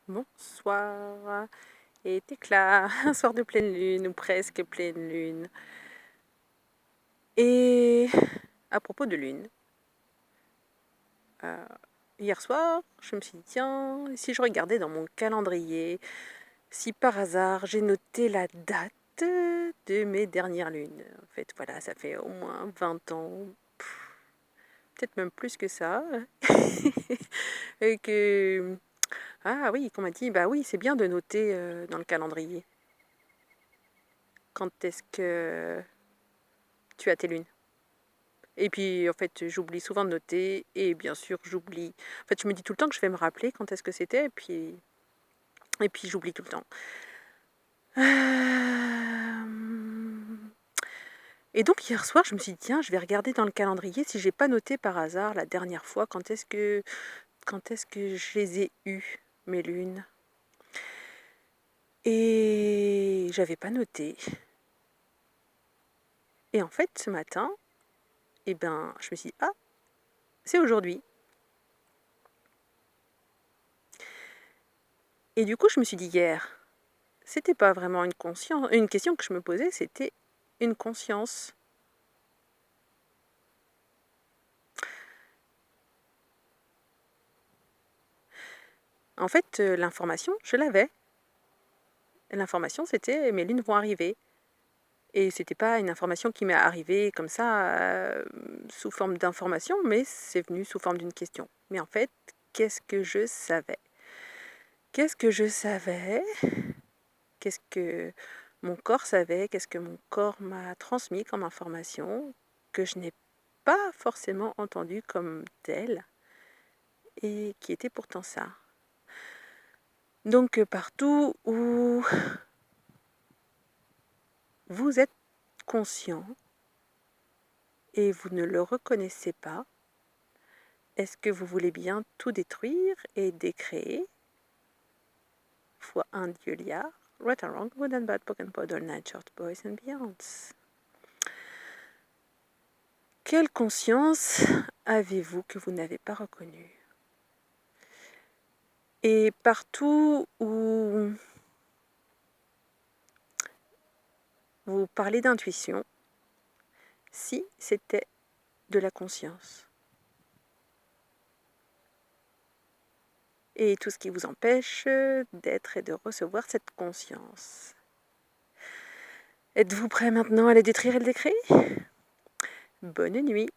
Bonsoir et éclat, un soir de pleine lune ou presque pleine lune. Et à propos de lune, hier soir, je me suis dit, tiens, si je regardais dans mon calendrier, si par hasard j'ai noté la date de mes dernières lunes. En fait, voilà, ça fait au moins 20 ans, peut-être même plus que ça. Et que... Ah oui, qu'on m'a dit, bah oui, c'est bien de noter dans le calendrier. Quand est-ce que tu as tes lunes? Et puis, en fait, j'oublie souvent de noter et bien sûr, j'oublie. En fait, je me dis tout le temps que je vais me rappeler quand est-ce que c'était et puis j'oublie tout le temps. Et donc hier soir, je me suis dit tiens, je vais regarder dans le calendrier si j'ai pas noté par hasard la dernière fois quand est-ce que je les ai eues, mes lunes. Et j'avais pas noté. Et en fait, ce matin, eh ben, je me suis dit ah, c'est aujourd'hui. Et du coup, je me suis dit hier, c'était pas vraiment une question que je me posais, c'était une conscience. En fait, l'information, je l'avais. L'information, c'était mes lunes vont arriver. Et c'était pas une information qui m'est arrivée comme ça, sous forme d'information, mais c'est venu sous forme d'une question. Mais en fait, qu'est-ce que je savais? Qu'est-ce que je savais? Qu'est-ce que mon corps savait? Qu'est-ce que mon corps m'a transmis comme information que je n'ai pas forcément entendu comme telle et qui était pourtant ça? Donc partout où vous êtes conscient et vous ne le reconnaissez pas, est-ce que vous voulez bien tout détruire et décréer? Fois un Dieu liard, right and wrong, good and bad, poke and pod, all night, short boys and beyonds. Quelle conscience avez-vous que vous n'avez pas reconnue? Et partout où vous parlez d'intuition, si c'était de la conscience. Et tout ce qui vous empêche d'être et de recevoir cette conscience. Êtes-vous prêt maintenant à les détruire et le décréer? Bonne nuit.